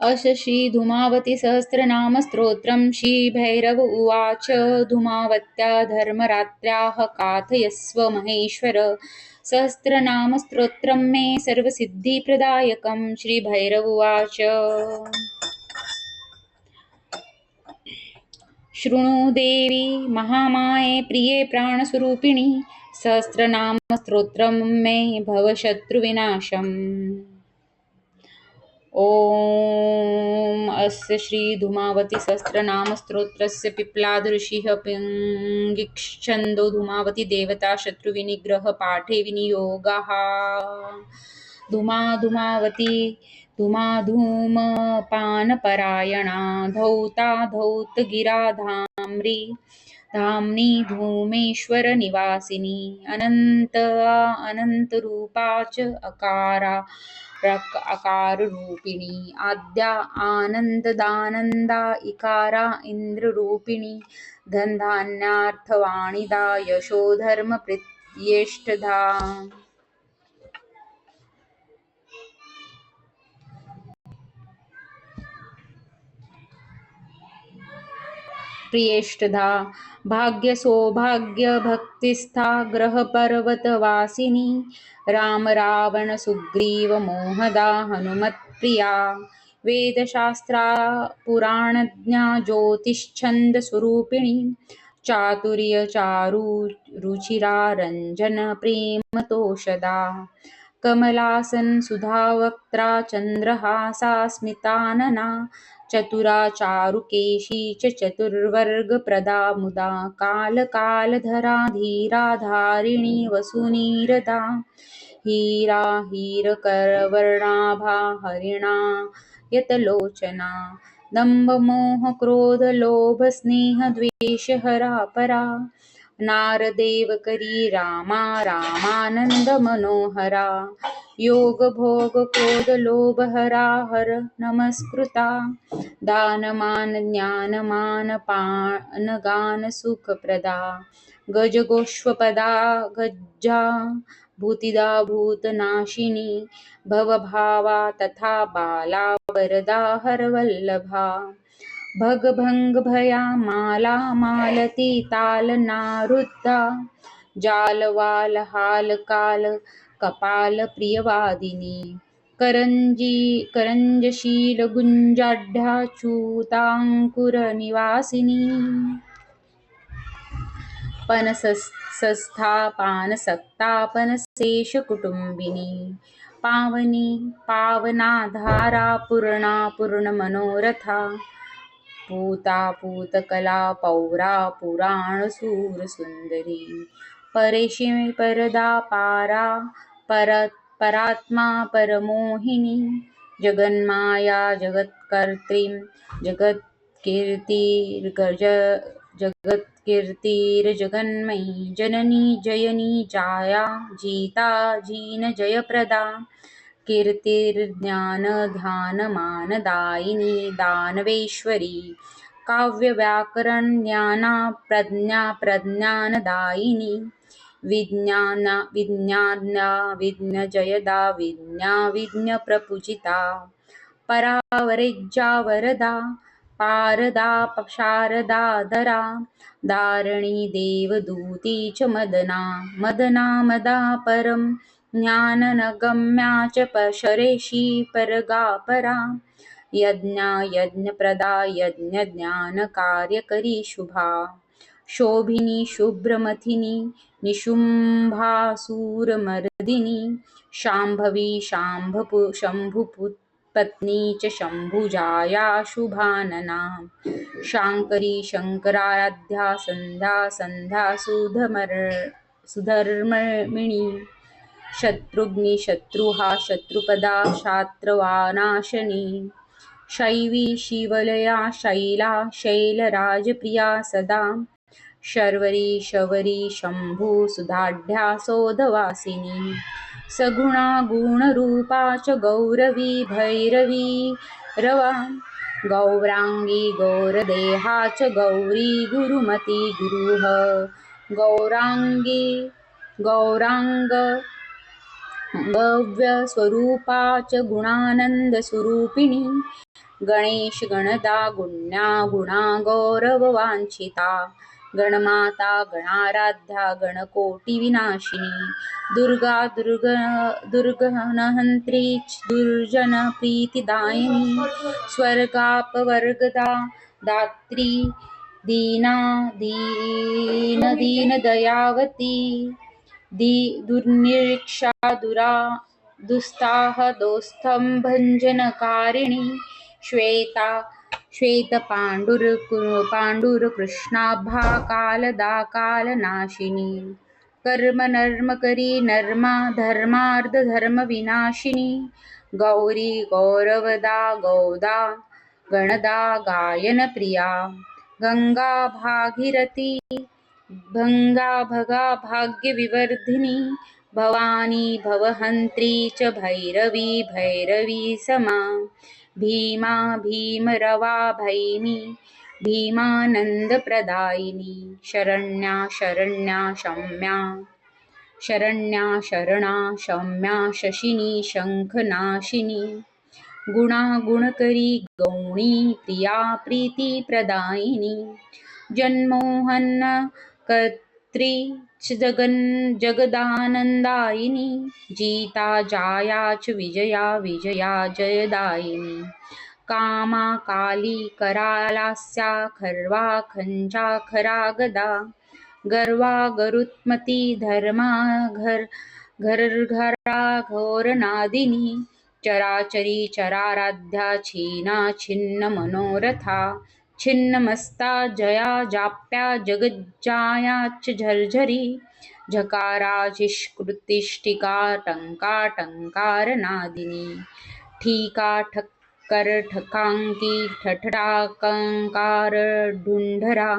अश श्रीधूमावती सहस्रनाम स्तोत्रम् श्रीभैरव उवाच धूमावत्या धर्मरात्र्याः काथयस्व महेश्वर सहस्रनाम स्तोत्रम् मे सर्वसिद्धिप्रदायकम् श्रीभैरव उवाच शृणु देवी महामाये प्रिये प्राणस्वरूपिणी सहस्रनाम स्तोत्रम् मे भवशत्रुविनाशम् ॐ अस्य श्रीधूमावती सहस्रनाम स्तोत्रस्य पिप्लाद ऋषिः पिङ्गिच्छन्दो धूमावती देवता शत्रुविनिग्रह पाठे विनियोगाः धूमावती धूमपानपरायणा धौता धौतगिरा धाम्नी धूमेश्वर निवासिनी अनन्तरूपा च अकाररूपिणी आद्या आनन्ददानन्दा इकारा इन्द्ररूपिणी धनधान्यार्थवाणिदा यशोधर्मप्रियेष्टधा भाग्य सौभाग्य भक्तिस्था ग्रहपर्वतवासिनी राम रावण सुग्रीव मोहदा हनुमत्प्रिया वेदशास्त्रा पुराणज्ञा ज्योतिष्छन्द स्वरूपिणी चातुर्य चारु रुचिरा रंजन प्रेमतोषदा कमलासन सुधावक्त्रा चंद्रहासा स्मितानना चतुरा चारुकेशी च चतुर्वर्गप्रदा मुदा कालकालधरा धीरा धारिणी वसुनीरदा हीरा हीरकरवर्णाभा हरिणा यतलोचना दम्भमोह क्रोध लोभ स्नेह द्वेषहरा परा नारदेवकरी रामा रामानंद मनोहरा योग भोग क्रोध लोभ हरा हर नमस्कृता दानमान ज्ञानमान पान गान सुखप्रदा गजगोष्वपदा गज्जा भूतिदा भूतनाशिनी भवभावा तथा बाला वरदा हरवल्लभा भगभंग भया माला मालती ताल नारुद्धा जालवाल हाल काल कपाल प्रियवादिनी करंजशील गुंजाढ्या च्युतांकुर निवासिनी पनसस्था पानसक्ता पनशेष कुटुंबिनी पावनी पावनाधारा पूर्णा पूर्ण मनोरथा पूतकला पौरा पुराण सूर सुंदरी परेशी परदा पारा परात्मा परमोहिनी जगन्माया जगत्कर्त्री जगत्कीर्तिर्जगन्मयी जननी जयनी जाया जीता जीन जयप्रदा कीर्तिर्ज्ञान ध्यान मानदायिनी दानवेश्वरी काव्य व्याकरण ज्ञाना प्रज्ञा प्रज्ञानदायिनी विज्ञजयदा विज्ञ प्रपूजिता परावरेज्जा वरदा पारदा शारदा दरा दारिणी देवदूती च मदना मदा परम ज्ञाननगम्या च शरेशी परगा परा यज्ञप्रदा यज्ञज्ञानकार्यकरी शुभा शोभिनी शुभ्रमथिनी निशुम्भासुरमर्दिनी शाम्भवी शम्भुपत्नी च शम्भुजाया शुभानना शाङ्करी शङ्कराराध्या संध्या सुधर्मिणी शत्रुघ्नी शत्रुहा शत्रुपदा शात्रवानाशनी शैवी शिवलया शैला शैलराजप्रिया सदा शर्वरी शवरी शंभु सुधाढ्या सोधवासिनी सगुणा गुणरूपा च गौरवी भैरवी रवा गौरांगी गौरदेहा च गौरी गुरुमती गुरुः गौरांग गव्य स्वरूपा च गुणानंद स्वरूपिणी गणेश गणदा गुण्या गुणा गौरववांछिता गणमाता गणाराध्या गणकोटी विनाशिनी दुर्गा दुर्गहनहंत्री दुर्जन प्रीतिदायिनी स्वर्गापवर्गदा दात्री दीना दीन दयावती दुर्निरीक्षा दुस्ताह दोस्थं भंजनकारिणी श्वेत पांडुरकृष्णाभा कालदा कालनाशिनी कर्म नर्मकरी नर्मा धर्मार्थ धर्म विनाशिनी गौरी गौरवदा गौदा गणदा गायन प्रिया गंगा भागीरथी भंगा भगा भाग्य विवर्धिनी भवानी भवहंत्री च भैरवी भैरवी समा भीमा भीमरवा भैमी भीमानंदप्रदायिनी शरण्या शरण्या शम्या शरण्या शरणा शम्या शशिनी शंखनाशिनी गुणा गुणकरी गौणी प्रिया प्रीतिप्रदायिनी जन्मोहन कर्त्री जगदानंदायिनी जीता जायाच विजया विजया जयदायिनी कामा काली करालास्या खर्वा खंजा खरा गदा गर्वा गरुत्मती धर्मा घरा घोरनादिनी चराचरी चराराध्या छीना छिन्न मनोरथा छिन्नमस्ता जया जाप्या जगज्जायाच झरझरी झकाराचिष्कृतिष्ठिका टंका टंकारनादिनी ठीका ठक्कर ठकांकी ठठडाकंकार ढुंढरा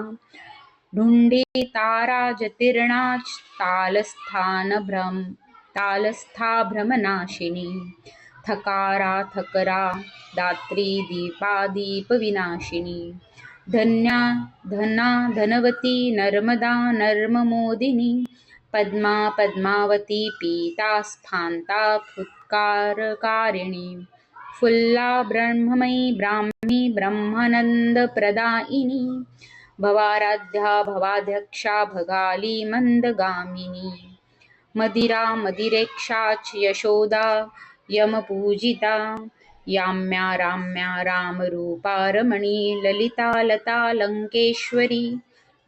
ढुंढी तारा जतीर्णा तालस्था भ्रमनाशिनी थकारा थकरा दात्री दीपादीप विनाशिनी धन्या धना धनवती नर्मदा नर्ममोदिनी पद्मा पद्मावती पीता स्फांता फुत्कारकारिणी फुल्ला ब्रह्ममयी ब्राह्मी ब्रह्मानंदप्रदायिनी भवाराध्या भवाध्यक्षा भगाली मंदगामिनी मदिरा मदिरेक्षाच यशोदा यमपूजिता याम्या राम्या रामरूपा रमणी ललिता लता लंकेश्वरी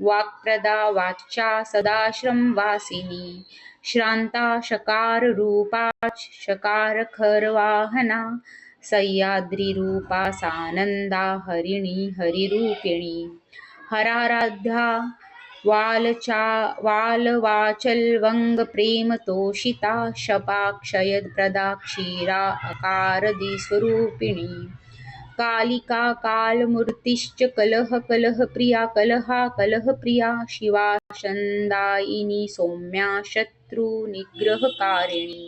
वाक्प्रदा वाच्या सदाश्रमवासिनी श्रांता शकाररूपाच शकारखरवाहना सह्याद्रिरूपा सानंदा हरिणी हरिरूपिणी हराराध्या वालवाचलवंग प्रेमतोषिता शपाक्षयप्रदा क्षीरा अकारदीस्वरूपिणी कालिका कालमूर्तिश्च कलहप्रिया कलहप्रिया शिवा शन्दायिनी सौम्या शत्रुनिग्रहकारिणी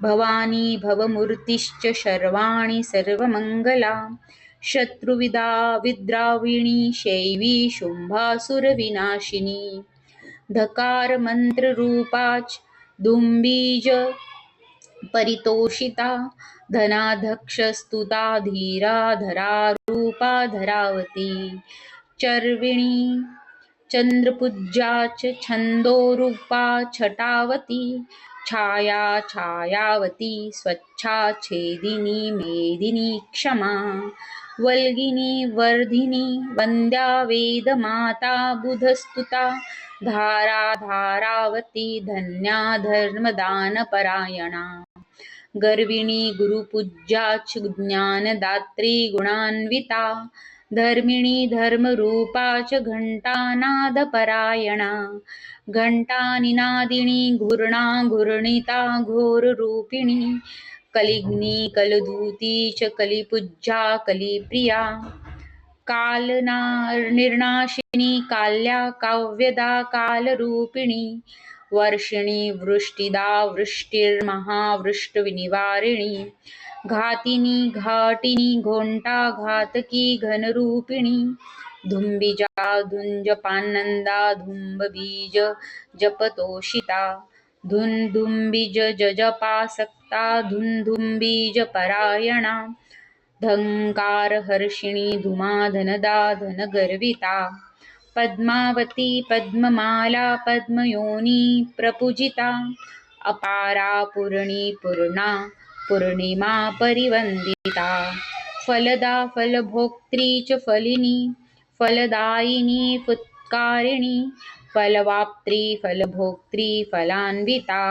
भवानी भवमूर्तिश्च शर्वाणि सर्वमङ्गला विद्राविणी शैवी शुंभासुरविनाशिनी धकार मंत्ररूपाच दुंबीज परितोषिता धनाध्यक्षस्तुता धीरा धरारूपा धरावती चर्विणी चंद्रपूज्याच छंदोरूपा छटावती छायावती स्वच्छा छेदिनी मेदिनी क्षमा वल्गिनी वर्धिनी वंद्या वेदमाता बुधस्तुता धारावती धन्या धर्मदानपरायणा गर्विणी गुरुपूज्याच ज्ञानदात्री गुणान्विता धर्मिणी धर्मरूपाच घंटानादपरायणा घंटानिनादिनी घूर्णा घूर्णिता घोररूपिणी कलिग्नी कलधूती च कलिपूज्या कलिप्रिया निर्नाशिनी काल्या काव्यदा कालरूपिणी वर्षिणी वृष्टिदा वृष्टिर्महावृष्टनिवारिणी घातिनी घाटिनी घोंटा घातकी घनरूपिणी धुंबिजा धुंजपानंदा धुंबबीज जपतोषिता धुंधुंबीज जजपासक्ता धुंधुंबीज परायणा धंकारहर्षिणी धुमाधनदा धनगर्विता पद्मावती पद्ममाला पद्मयोनी प्रपूजिता अपारा पूर्णी पूर्णा पूर्णिमा परिवंदिता फलदा फलभोक्त्री च फलिनी फलदायिनी फुत्कारिणी फलवाप्त्री फलभोक्त्री फलान्विता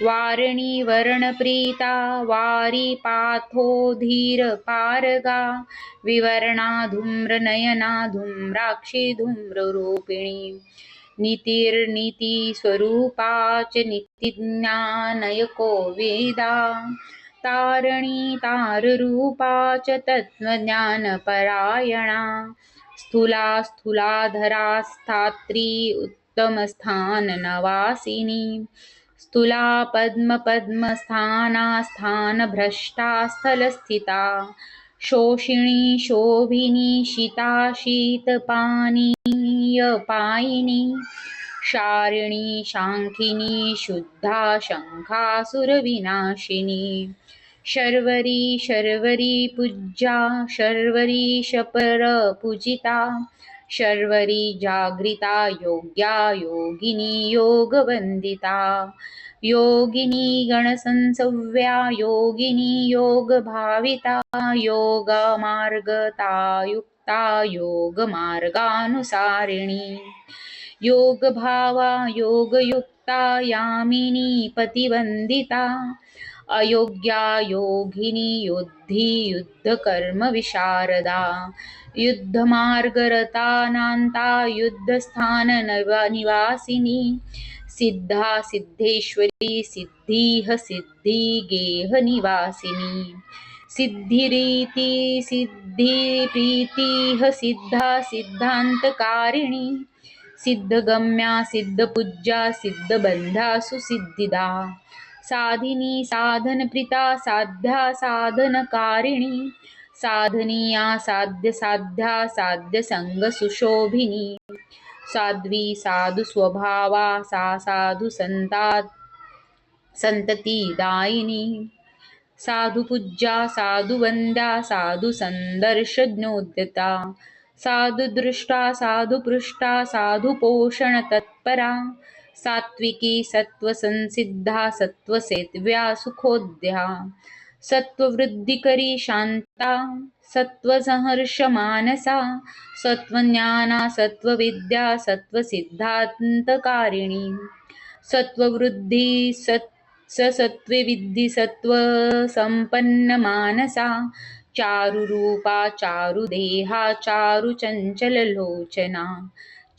वारिणी वर्णप्रीता वारी पाथोधीर पारगा विवर्णा धूम्रनयना धूम्राक्षी धूम्ररूपिणी नीतिर्नीति स्वरूपा च नित्यज्ञानयको वेदा तारणी ताररूपा च तत्त्वज्ञानपरायणा स्थूला स्थूलाधरा स्थात्री उत्तमस्थाननवासिनी स्थूला पद्मपद्मस्थाना स्थानभ्रष्टा स्थलस्थिता शोषिणी शोभिनी शीता शीतपानीयपायिनी शारिणी शाङ्खिनी शुद्धा शङ्खासुरविनाशिनी शर्वरी शर्वरी पूज्या शर्वरी शपरपूजिता शर्वरी जागृता योग्या योगिनी योगवन्दिता योगिनी गणसंसव्या योगिनी योगभाविता योगमार्गता युक्ता योगमार्गानुसारिणी योगभावा योगयुक्ता यामिनी पतिवन्दिता अयोग्या योगिनी युद्धि युद्धकर्मविशारदा युद्धमार्गरता नान्ता युद्धस्थाननिवासिनी सिद्धा सिद्धेश्वरी सिद्धिः सिद्धिगेहनिवासिनी सिद्धिरीति सिद्धिप्रीतिः सिद्धा सिद्धान्तकारिणी सिद्धगम्या सिद्धपूज्या सिद्धबन्धा सुसिद्धिदा साधिनी साधनप्रीता साध्या साधनकारिणी साधनीया साध्यसाध्या साध्यसंगसुशोभिनी साध्वी साधुस्वभावा सा संततिदायिनी साधुपूज्या साधुवन्द्या साधुसन्दर्शनोद्यता साधुदृष्टा साधुपृष्टा साधुपोषणतत्परा सात्विकी सत्त्वसंसिद्धा सत्त्वसेव्या सुखोद्या सत्त्ववृद्धिकरी शान्ता सत्त्वसंहर्षमानसा सत्त्वज्ञाना सत्त्वविद्या सत्त्वसिद्धान्तकारिणी सत्त्ववृद्धि सत्त्वे विद्धि सत्त्वसम्पन्नमानसा चारुरूपा चारुदेहा चारुचञ्चललोचना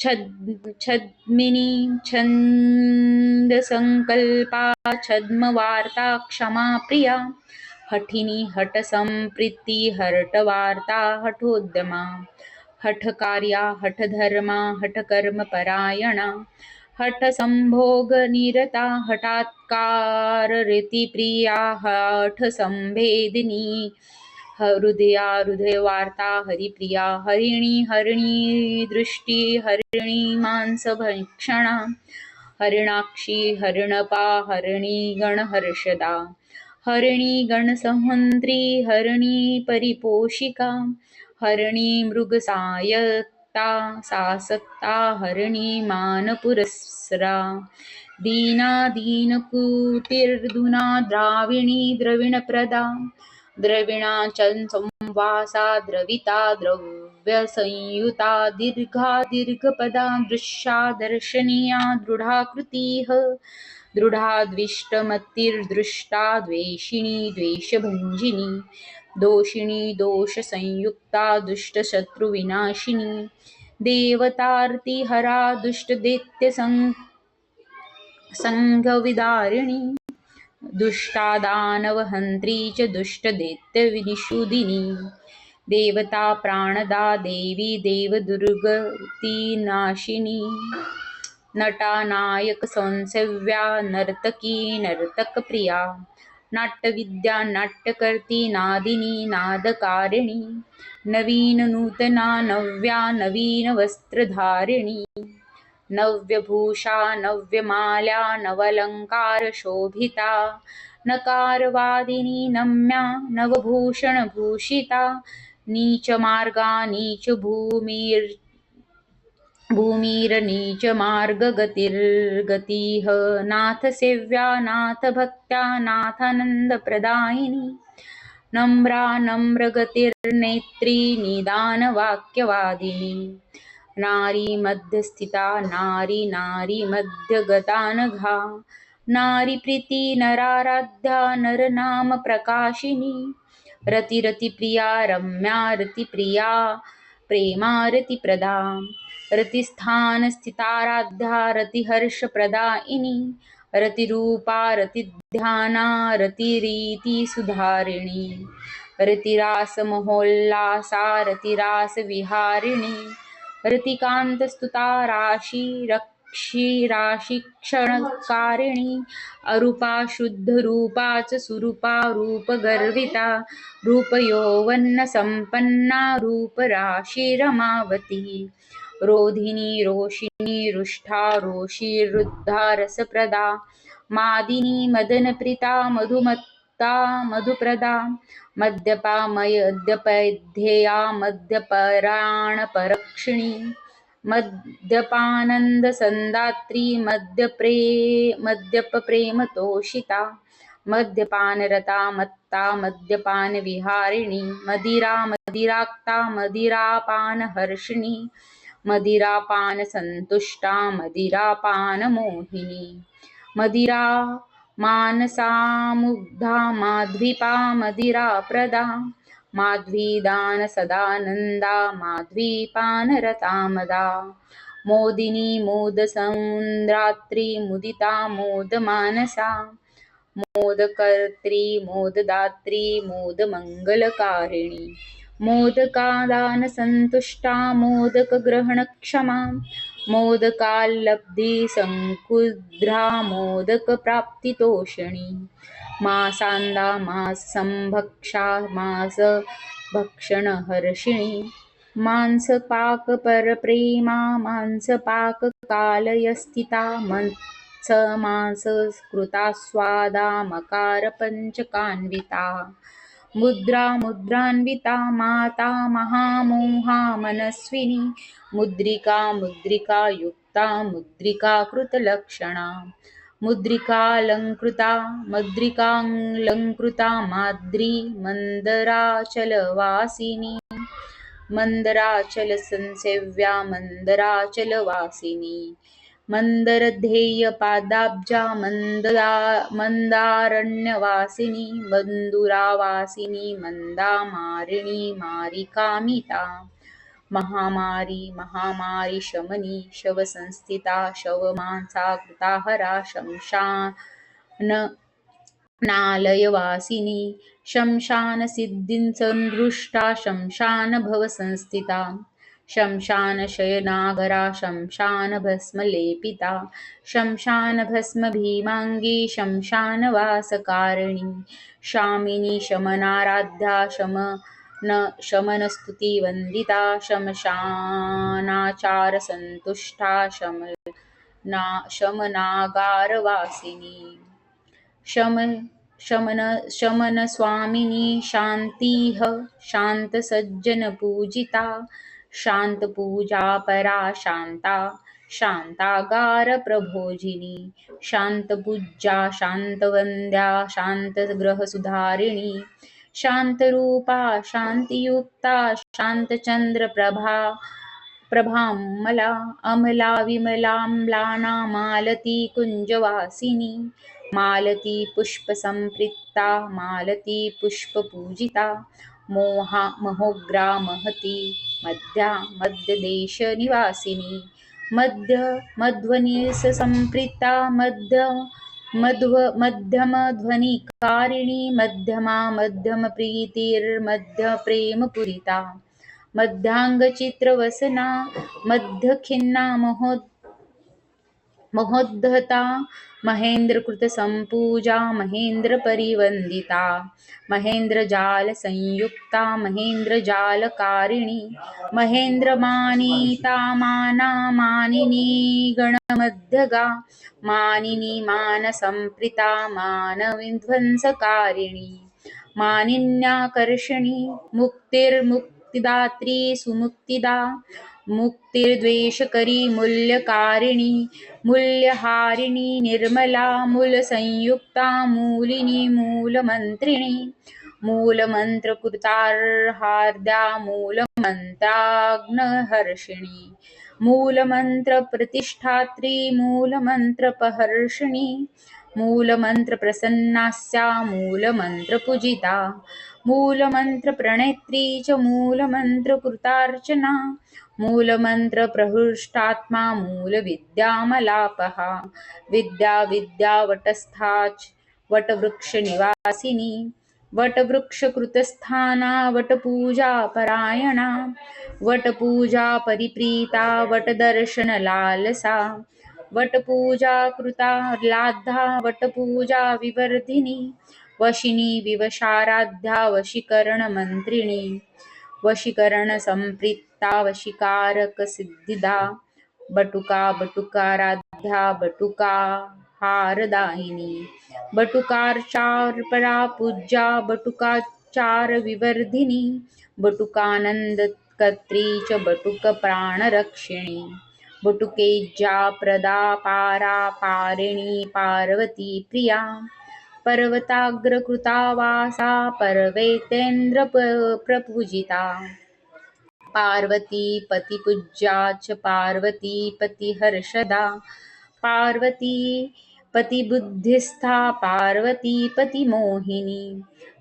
छद्मिनी छन्दसंकल्पा छद्मवार्ता क्षमा प्रिया हठिनी हठसंप्रीति हठवार्ता हठोद्यमा हठकार्या हठधर्मा हठकर्मपरायणा हठसंभोगनिरता हठात्काररतिप्रिया हठसंभेदिनी हृदया हृदयवार्ता हरिप्रिया हरिणी हरिणी दृष्टि हरिणी मांसभक्षणा हरिणाक्षी हरिणपा हरिणी गणहर्षदा हरिणी गणसंहन्त्री हरिणी परिपोषिका हरिणी मृगसायक्ता सासक्ता हरिणी मानपुरस्सरा दीना दीनकुतिर्धुना द्राविणी द्रविणप्रदा द्रविणा संवासा द्रविता द्रव्यसंयुता दीर्घा दीर्घपदा दृश्या दर्शनीया दृढाकृतिः दृढाद्विष्टमतिर्दृष्टा द्वेषिणी द्वेषभञ्जिनी दोषिणी दोषसंयुक्ता दुष्टशत्रुविनाशिनी देवतार्तिहरा दुष्टदैत्यसंघविदारिणी दुष्टा दानवहन्त्री च दुष्टदैत्यविनिषूदिनी देवता प्राणदा देवी देवदुर्गति नाशिनी नटा नायक संसेव्या नर्तकी नर्तकप्रिया नाट्यविद्या नाट्यकर्ती नादिनी नादकारिणी नवीन नूतना नव्या नवीनवस्त्रधारिणी नव्यभूषा नव्यमाल्या नवलंकार शोभिता नकारवादिनी नम्या नवभूषणभूषिता नीचमार्गा भूमिरनीचमार्गगतिर्गतिः नाथसेव्या नाथभक्त्या नाथानन्दप्रदायिनी नम्रा नम्रगतिर्नेत्री निदानवाक्यवादिनी नारी मध्यस्थिता नारी नारी मध्यगता नघा नारी प्रीती नराराध्या नरनाम प्रकाशिनी रतिरतिप्रिया रम्या रतिप्रिया प्रेमा रतिप्रदा रतिस्थानस्थिताराध्या रतिहर्षप्रदायिनी रतिरूपा रतिध्याना रतिरीतिसुधारिणी रतिरासमहोल्लासा रतिरासविहारिणी रतिकान्तस्तुता राशि राशिक्षणकारिणी अरूपा शुद्धरूपा च सुरूपा रूपगर्विता रूपयौवन्नसम्पन्ना रूपराशिरमावती रोधिनी रोषिणी रुष्ठा रोषिरुद्धा रसप्रदा मादिनी मदनप्रीता मधुमत्ता मधुप्रदा मद्यपा मद्यपैध्येया मद्यपराणपरक्षिणी मद्यपानन्दसन्दात्री मद्यपप्रेमतोषिता मद्यपानरता मत्ता मद्यपानविहारिणी मदिरा मदिराक्ता मदिरापानहर्षिणी मदिरापानसन्तुष्टा मदिरापानमोहिनी मदिरा मानसामुग्धा माध्वीपा मदिराप्रदा माध्वीदान सदानन्दा माध्वीपानरता मदा मोदिनी मोदसमुद्रात्री मुदिता मोदमानसा मोदकर्त्री मोददात्री मोदमङ्गलकारिणी मोदकादानसन्तुष्टा मोदकग्रहणक्षमा मोदकाल्लब्धिसङ्कुद्रा मोदकप्राप्तितोषिणी मासान्दा माससंभक्षा मासभक्षणहर्षिणी मांसपाकपरप्रेमा मांसपाककालयस्थिता मांसकृतास्वादा मकारपञ्चकान्विता मुद्रा मुद्रान्विता माता महामोहा मनस्विनी मुद्रिका मुद्रिकायुक्ता मुद्रिकाकृतलक्षणा मुद्रिकालङ्कृता माद्री मन्दराचलवासिनी मन्दराचलसंसेव्या मन्दराचलवासिनी मन्दरध्येयपादाब्जा मन्दारण्यवासिनी मन्दुरावासिनी मन्दामारिणी मारिकामिता महामारी महामारी शमनी शवसंस्थिता शवमांसाकृताहरा शमशानालयवासिनी शमशानसिद्धिसन्दृष्टा शमशानभवसंस्थिता शमशानशयनागरा शमशानभस्मलेपिता शमशानभस्मभीमाङ्गी शमशानवासकारिणी शामिनी शमनाराध्या शमनस्तुतिवन्दिता शमशानाचारसन्तुष्टा शमनागारवासिनी शमनस्वामिनी शान्तिः शान्तसज्जनपूजिता शान्तपूजापरा शान्ता शान्तागारप्रभोजिनी शान्तपूज्या शान्तवन्द्या शान्तग्रहसुधारिणी शान्तरूपा शान्तियुक्ता शान्तचन्द्रप्रभामला अमला विमलाम्लाना मालती कुञ्जवासिनी मालती पुष्पसम्पृक्ता मालती पुष्पपूजिता महोग्रा महती मध्या मध्यदेशनिवासिनी मध्वनिसम्पृक्ता मध्यमध्वनिकारिणी मध्यमा मध्यमप्रीतिर्मध्यप्रेमपूरिता मध्याङ्गचित्रवसना मध्यखिन्ना महोद्धता महेन्द्रकृतसम्पूजा महेन्द्रपरिवन्दिता महेन्द्रजालसंयुक्ता महेन्द्रजालकारिणी महेन्द्रमानिता माना मानिनी गणमध्यगा मानिनी मानसंप्रीता मानविध्वंसकारिणी मानिन्याकर्षणी मुक्तिर्मुक्तिदात्री सुमुक्तिदा मुक्तिर्द्वेषकरी मूल्यकारिणी मूल्यहारिणी निर्मला मूलसंयुक्ता मूलिनी मूलमन्त्रिणी मूलमन्त्रकृतार्हार्द्या मूलमन्त्राग्नहर्षिणी मूलमन्त्रप्रतिष्ठात्री मूलमन्त्रपहर्षिणी मूलमन्त्रप्रसन्नास्या मूलमन्त्रपूजिता मूलमन्त्रप्रणेत्री च मूलमन्त्रकृतार्चना मूलमन्त्रप्रहृष्टात्मा मूलविद्यामलापः विद्या विद्यावटस्थाच वटवृक्षनिवासिनी वटवृक्षकृतस्थाना वटपूजापरायणा वटपूजा परिप्रीता वटदर्शनलालसा वटपूजा कृता लाद्धा वटपूजा विवर्धिनी वशिनी विवशाराध्या वशीकरणमन्त्रिणी वशीकरणसंप्रीता वशीकारकसिद्धिदा बटुका बटुकाराध्या बटुका हारदायिनी बटुकार्चारपरा पूज्या बटुकाचारविवर्धिनी बटुकानन्दकर्त्री च बटुकप्राणरक्षिणी बटुकेज्या प्रदा पारा पारिणी पार्वती प्रिया पर्वताग्रकृता वासा पर्वतेन्द्रप्रपूजिता पार्वती पतिपूज्या च पार्वती पतिहर्षदा पार्वती पतिबुद्धिस्था पार्वती पतिमोहिनी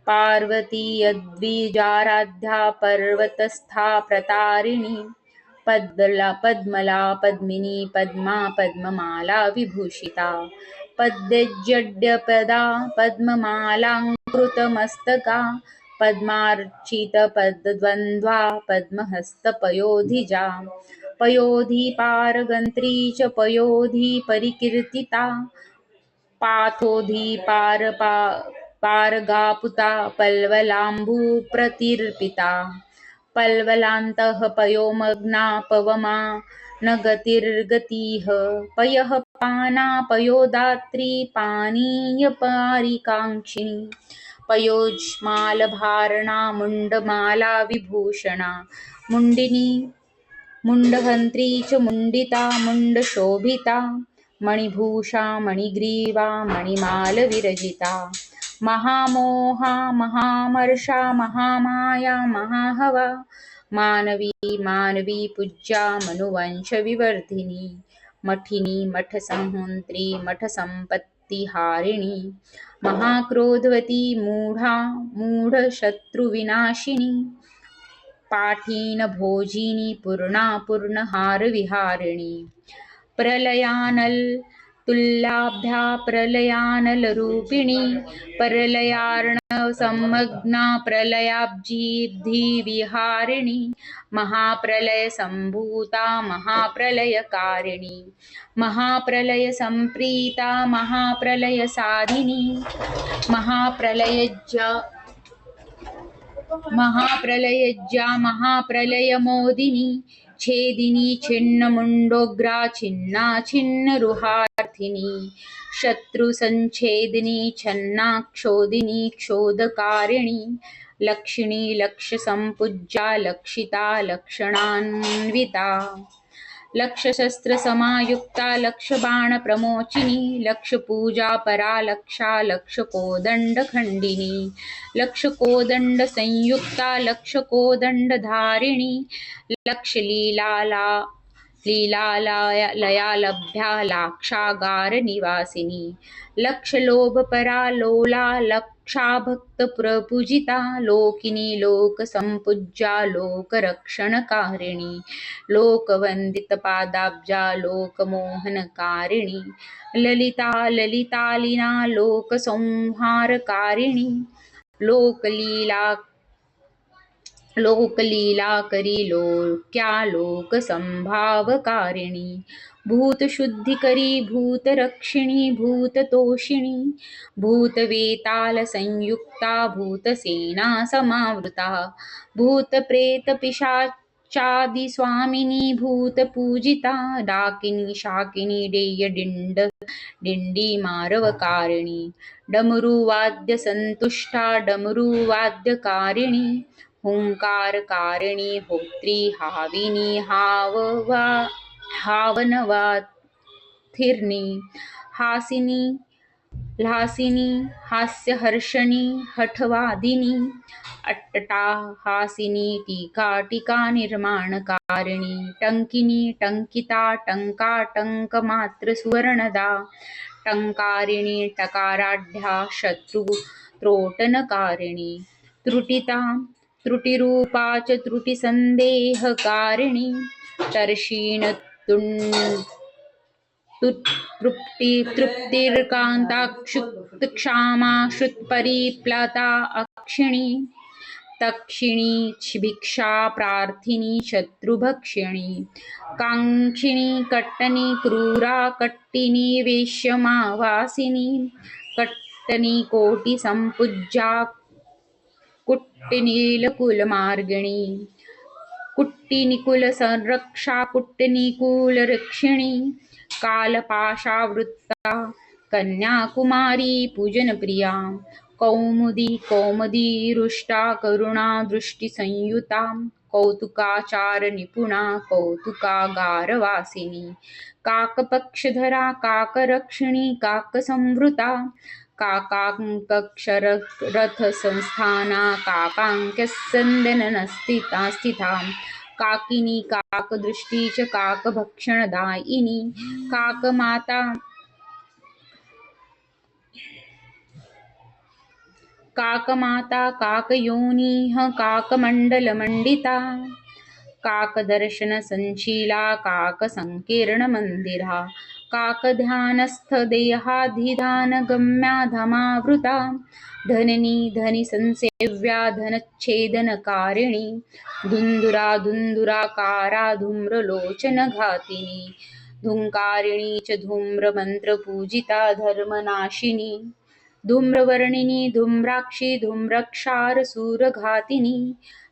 पार्वती यद्विजाराध्या पर्वतस्था प्रतारिणी पद्मला पद्मिनी पद्मा पद्ममाला विभूषिता पद्मजड्यपदा पद्ममालाङ्कृतमस्तका पद्मार्चितपद्मद्वन्द्वा पद्महस्तपयोधिजा पयोधिपारगन्त्री च पयोधिपरिकीर्तिता पारगापुता पल्वलाम्बुप्रतिर्पिता पल्वलान्तः पयोमग्ना पवमा न गतिर्गतिः पयः पाना पयोदात्री पानीयपारिकाङ्क्षिणी पयोज्मालधारणा मुण्डमाला विभूषणा मुण्डिनी मुण्डहन्त्री च मुण्डिता मुण्डशोभिता मणिभूषा मणिग्रीवा मणिमालविरजिता महामोहा महामर्षा महामाया महाहवा मानवी मानवी पूज्या मनुवंशविवर्धिनी मठिनी मठसंहन्त्री मठसम्पत्तिहारिणी महाक्रोधवती मूढा मूढशत्रुविनाशिनी पाठीनभोजिनी पूर्णा पूर्णहारविहारिणी प्रलयानलतुल्याभ्या प्रलयानलरूपिणी प्रलयार्णवसंमग्ना प्रलयाब्धिविहारिणी महाप्रलयसम्भूता महाप्रलयकारिणी महाप्रलयसम्प्रीता महाप्रलयसाधिनी महाप्रलयज्या महाप्रलयमोदिनी छेदिनी छिन्नमुण्डोग्रा छिन्ना छिन्नरुहार्थिनी शत्रुसञ्छेदिनी छन्नाक्षोदिनी क्षोधकारिणी लक्षिणी लक्षसम्पूज्या लक्षिता लक्षणान्विता लक्षशस्त्रसमायुक्ता लक्षबाणप्रमोचिनी लक्षपूजापरा लक्षा लक्षकोदण्डखण्डिनी लक्षकोदण्डसंयुक्ता लक्षकोदण्डधारिणी लीलालया लाक्षागारनिवासिनी लक्षलोभपरा लोला लक्षाभक्तप्रपूजिता लोकिनी लोकसम्पूज्या लोकरक्षणकारिणी लोकवन्दितपादाब्जा लोकमोहनकारिणी ललिता ललितालीना लोकसंहारकारिणी लोकलीला करी लोक्या लोक संभावकारिणी भूतशुद्धी करी भूतरक्षिणी भूततोषिणी भूतवेताल संयुक्ता भूतसेना समावृता भूतप्रेत पिशाचादि स्वामिनी भूतपूजिता डाकिनी शाकिनी डेयडिंड दिंडी मारवकारिणी डमरुवाद्य संतुष्टा डमरुवाद्यकारिणी हुंकारकारिणी होत्री हाविनी हावनवाथिर्नी हासिनी ल्हासिनी हास्यहर्षणी हठवादिनी अट्टहासिनी टीका टीका निर्माणकारिणी टंकिनी टंकिता टंकाटंकमात्र सुवर्णदा टंकारिणी टकाराढ्या शत्रु त्रोटनकारिणी त्रुटिता त्रुटिरूपा च त्रुटिसंदेहकारिणी तर्षीण तृप्तिर्कान्ताक्षुत्क्षामा श्रुतपरिप्लता अक्षिणी तक्षिणी भिक्षा प्रार्थिनी शत्रुभक्षिणी काङ्क्षिणी कट्टनी क्रूरा कट्टिनी वेश्यमावासिनी कट्टनी कोटिसम्पूज्या कुट्टिनीलकुलमार्गिणी कुट्टिनिकुलसंरक्षा कुट्टिनिकुलरक्षिणी कालपाशावृत्ता कन्याकुमारी पूजनप्रिया कौमुदी कौमुदीरुष्टा करुणा दृष्टिसंयुता कौतुकाचार निपुणा कौतुकागारवासिनी काकपक्षधरा काकरक्षिणी काकसंवृता काकाङ्कक्षरथसंस्थाना काकाङ्क्यस्यन्दनस्थिता काकिनी काकदृष्टी च काकभक्षणदायिनी काकमाता काकयोनिः काकमण्डलमण्डिता काकदर्शनसंशीला काकसंकीर्णमन्दिरा काकध्यानस्थदेहाधिधानगम्या धमावृता धननी धनिसंसेव्या धनच्छेदनकारिणी धुन्धुरा धुन्धुराकारा धूम्रलोचनघातिनी धुङ्कारिणी च धूम्रमन्त्रपूजिता धर्मनाशिनी धूम्रवर्णिनी धूम्राक्षी धूम्रक्षारसूरघातिनी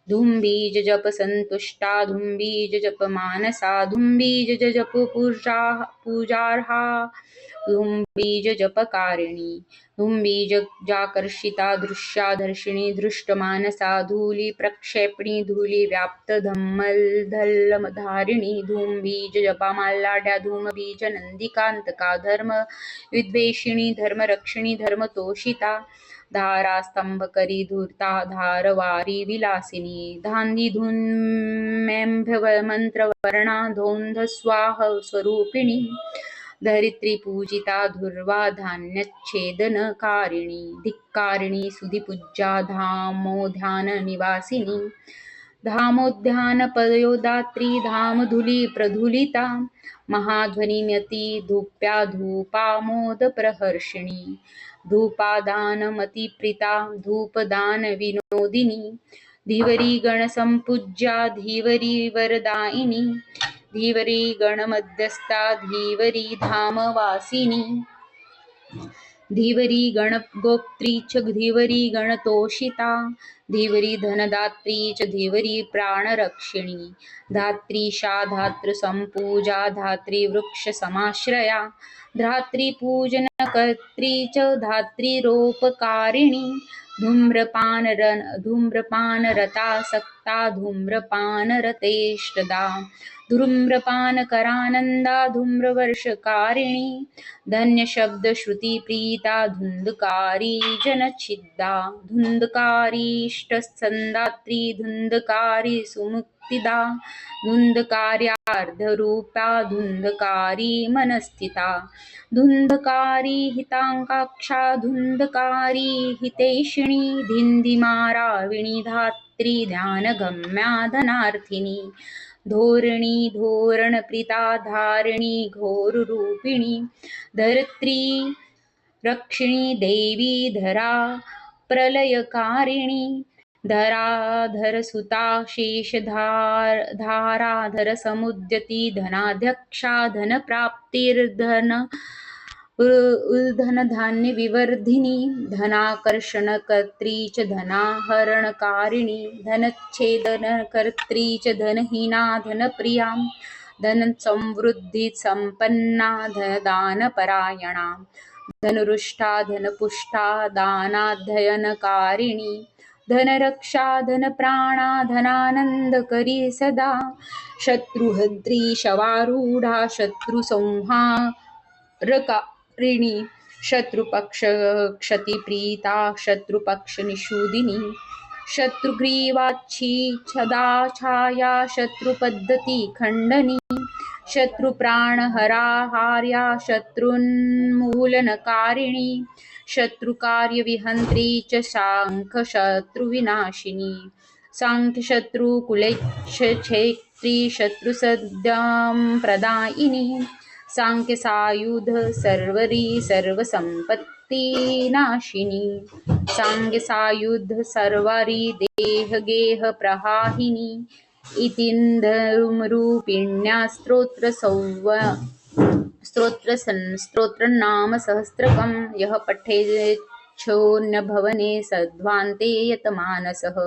धूम्बीजजपसन्तुष्टा धूम्बीजजपमानसा धूम्बीजजपपूजार्हा धूम्बीजजपकारिणी धूम्बीजाकर्षिता दृश्या दर्शिनी धृष्टमानसा धूलिप्रक्षेपिणी धूलिव्याप्तधम्मलधल्लधारिणी धूम्बीजजपामाल्लाढ्या धूमबीजनन्दिकान्तका धर्मविद्वेषिणी धर्मरक्षिणी धर्मतोषिता धारास्तंभकरी धूर्ता धारवारी विलासिनी धांदी धूम्यंभ्यमंत्रवर्णा धोंधस्वाह स्वरूपिणी धरित्री पूजिता धुर्वा धान्यच्छेदनकारिणी धिक्कारिणी सुधिपूज्या धामोध्यान निवासिनी धामोद्यानपदयोदात्री धामधुली प्रधुलिता महाध्वनिन्यती धूप्या धूपामोदप्रहर्षिणी धूपादानमतिप्रीता धूपदान विनोदिनी धीवरी गणसंपूज्या धीवरी वरदायिनी धीवरी गणमध्यस्था धीवरी धामवासिनी धीवरी गणगोप्त्री च धीवरी गणतोषिता धीवरी धनदात्री च धीवरी प्राणरक्षिणी धात्रीशा धातृसंपूजा धात्री वृक्षसमाश्रया धात्रीपूजनकर्त्री च धात्रीरोपकारिणी धूम्रपानरतासक्ता धूम्रपानरतेष्टदा धूम्रपानकरानन्दा धूम्रवर्षकारिणी धन्यशब्दश्रुतिप्रीता धुन्धकारी जनच्छिद्दा धुन्धकारीष्टसन्धात्री धुन्धकारी सुमुक्तिदा धुन्धकार्यार्धरूपा धुन्धकारी मनस्थिता धुन्धकारी हिताङ्काक्षा धुन्धकारी हितैषिणी धिन्धिमाराविणी धात्री ध्यानगम्या धनार्थिनी धोरणी धोरणप्रीता धारिणी घोररूपिणी धरित्री रक्षिणी देवी धरा प्रलयकारिणी धराधरसुता शेषधाराधर समुद्यती धनाध्यक्षा धनप्राप्तिर्धन उल्धनधान्य विवर्धिनी धनाकर्षणकर्त्री च धनाहरणकारिणी धनच्छेदनकर्त्री च धनहीना धनप्रिया धनसंवृद्धी संपन्ना धनदानपरायणा धनुरुष्टा धनपुष्टा दानाध्ययनकारिणी धनरक्षा धनप्राणा धनानंदकरी सदा शत्रुहंत्री शवारूढा शत्रुसंहारकारिणी शत्रुपक्ष क्षतिप्रीता शत्रुपक्षनिषूदिनी शत्रुग्रीवाच्छी छदाछाया शत्रुपद्धती खंडनी शत्रुप्राणहराहार्या शत्रुन्मूलनकारिणी शत्रुकार्यविहंत्री च शत्रुविनाशिनी सांख्यशत्रुकुलच्छेत्री शत्रुसद्यां प्रदायिनी सांख्यसायुध सर्वरी सर्वसंपत्तिनाशिनी सांख्यसायुध सर्वारी देहगेह प्रहाहिनी इतींद्रूपिण्या स्तोत्रनाम सहस्रकं यः पठेच्छोन्नभवने सध्वान्ते यतमानसः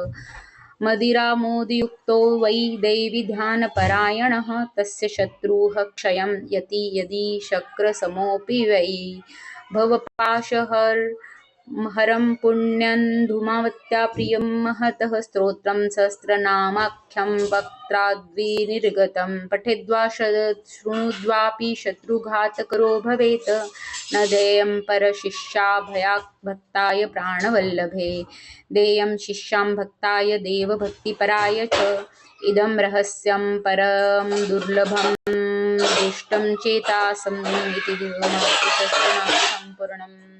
मदिरामोदयुक्तो वै दैवी ध्यानपरायणः तस्य शत्रुः क्षयं यति यदि शक्रसमोऽपि वै भवपाशहरं पुण्यं धूमावत्या प्रियं महतः स्तोत्रं सहस्रनामाख्यं वक्त्राद्विनिर्गतं पठेद्वा शृणुद्वापि शत्रुघातकरो भवेत् न देयं परशिष्याभक्ताय प्राणवल्लभे देयं शिष्यां भक्ताय देवभक्तिपराय च इदं रहस्यं परं दुर्लभं दृष्टं चेतासम् इति सहस्रनाम सम्पूर्णम्।